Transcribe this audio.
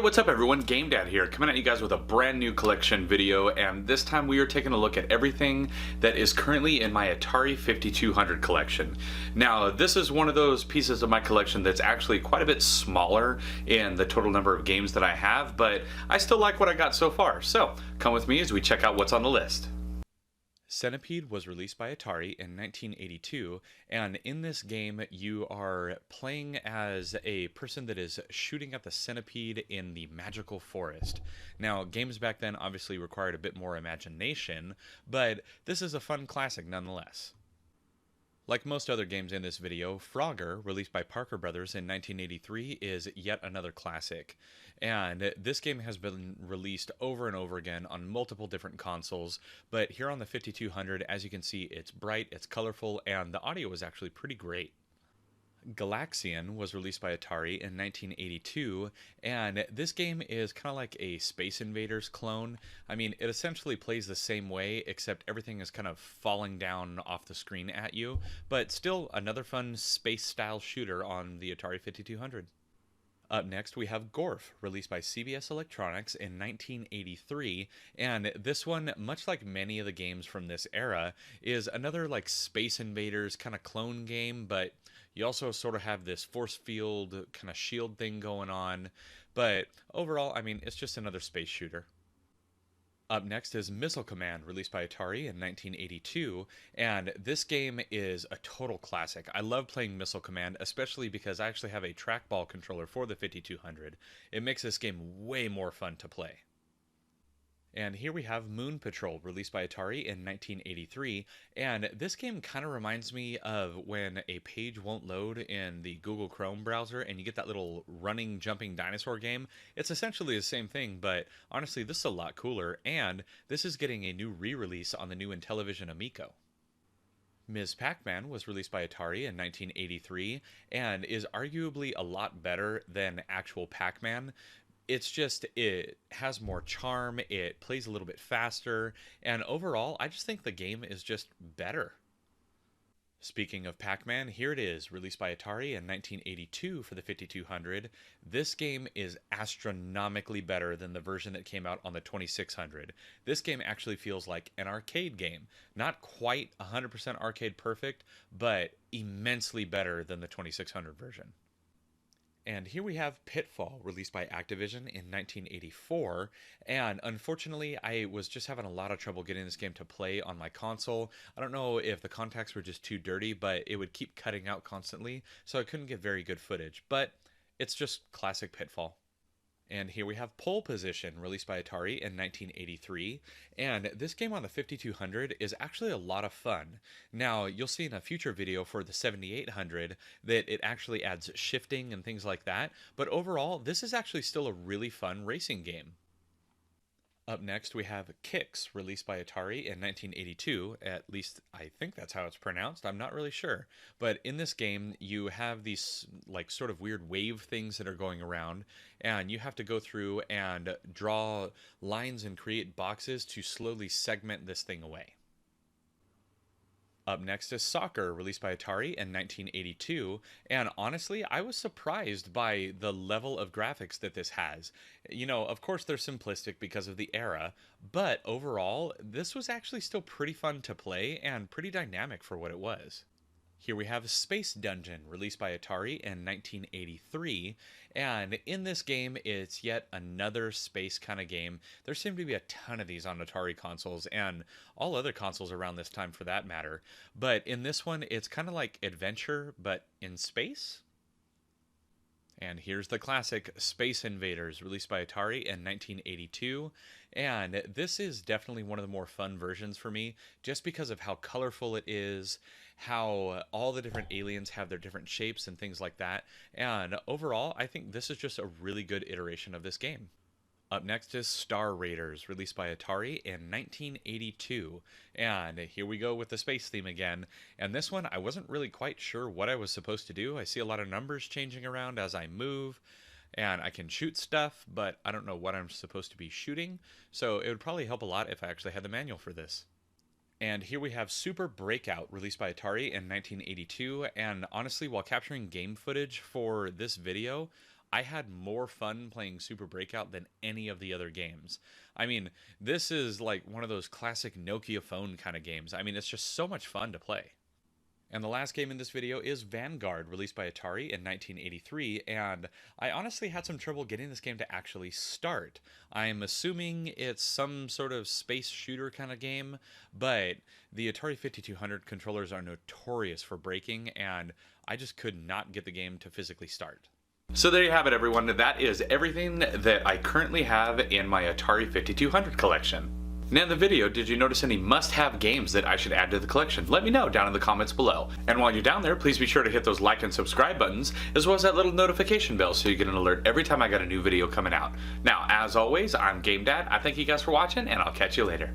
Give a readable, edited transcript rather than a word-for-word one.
what's up everyone? GameDad here, coming at you guys with a brand new collection video, and this time we are taking a look at everything that is currently in my Atari 5200 collection. Now, this is one of those pieces of my collection that's actually quite a bit smaller in the total number of games that I have, but I still like what I got so far. So, come with me as we check out what's on the list. Centipede was released by Atari in 1982, and in this game you are playing as a person that is shooting at the centipede in the magical forest. Now, games back then obviously required a bit more imagination, but this is a fun classic nonetheless. Like most other games in this video, Frogger, released by Parker Brothers in 1983, is yet another classic. And this game has been released over and over again on multiple different consoles, but here on the 5200, as you can see, it's bright, it's colorful, and the audio is actually pretty great. Galaxian was released by Atari in 1982, and this game is kind of like a Space Invaders clone. I mean, it essentially plays the same way, except everything is kind of falling down off the screen at you, but still another fun space-style shooter on the Atari 5200. Up next, we have Gorf, released by CBS Electronics in 1983, and this one, much like many of the games from this era, is another like Space Invaders kind of clone game, but you also sort of have this force field kind of shield thing going on, but overall, I mean, it's just another space shooter. Up next is Missile Command, released by Atari in 1982, and this game is a total classic. I love playing Missile Command, especially because I actually have a trackball controller for the 5200. It makes this game way more fun to play. And here we have Moon Patrol, released by Atari in 1983, and this game kind of reminds me of when a page won't load in the Google Chrome browser and you get that little running, jumping dinosaur game. It's essentially the same thing, but honestly, this is a lot cooler, and this is getting a new re-release on the new Intellivision Amico. Ms. Pac-Man was released by Atari in 1983, and is arguably a lot better than actual Pac-Man. It's just, it has more charm, it plays a little bit faster, and overall, I just think the game is just better. Speaking of Pac-Man, here it is, released by Atari in 1982 for the 5200. This game is astronomically better than the version that came out on the 2600. This game actually feels like an arcade game. Not quite 100% arcade perfect, but immensely better than the 2600 version. And here we have Pitfall, released by Activision in 1984, and unfortunately I was just having a lot of trouble getting this game to play on my console. I don't know if the contacts were just too dirty, but it would keep cutting out constantly, so I couldn't get very good footage, but it's just classic Pitfall. And here we have Pole Position, released by Atari in 1983, and this game on the 5200 is actually a lot of fun. Now, you'll see in a future video for the 7800 that it actually adds shifting and things like that, but overall, this is actually still a really fun racing game. Up next, we have Kicks, released by Atari in 1982. At least, I think that's how it's pronounced. I'm not really sure. But in this game, you have these, like, sort of weird wave things that are going around, and you have to go through and draw lines and create boxes to slowly segment this thing away. Up next is Soccer, released by Atari in 1982, and honestly, I was surprised by the level of graphics that this has. You know, of course they're simplistic because of the era, but overall, this was actually still pretty fun to play and pretty dynamic for what it was. Here we have Space Dungeon, released by Atari in 1983, and in this game, it's yet another space kind of game. There seem to be a ton of these on Atari consoles, and all other consoles around this time for that matter, but in this one, it's kind of like adventure, but in space? And here's the classic Space Invaders, released by Atari in 1982, and this is definitely one of the more fun versions for me, just because of how colorful it is, how all the different aliens have their different shapes and things like that, and overall, I think this is just a really good iteration of this game. Up next is Star Raiders, released by Atari in 1982, and here we go with the space theme again, and this one I wasn't really quite sure what I was supposed to do. I see a lot of numbers changing around as I move, and I can shoot stuff, but I don't know what I'm supposed to be shooting, so it would probably help a lot if I actually had the manual for this. And here we have Super Breakout, released by Atari in 1982, and honestly, while capturing game footage for this video, I had more fun playing Super Breakout than any of the other games. I mean, this is like one of those classic Nokia phone kind of games. I mean, it's just so much fun to play. And the last game in this video is Vanguard, released by Atari in 1983, and I honestly had some trouble getting this game to actually start. I'm assuming it's some sort of space shooter kind of game, but the Atari 5200 controllers are notorious for breaking, and I just could not get the game to physically start. So there you have it, everyone. That is everything that I currently have in my Atari 5200 collection. Now in the video, did you notice any must-have games that I should add to the collection? Let me know down in the comments below. And while you're down there, please be sure to hit those like and subscribe buttons, as well as that little notification bell so you get an alert every time I got a new video coming out. Now, as always, I'm GameDad. I thank you guys for watching, and I'll catch you later.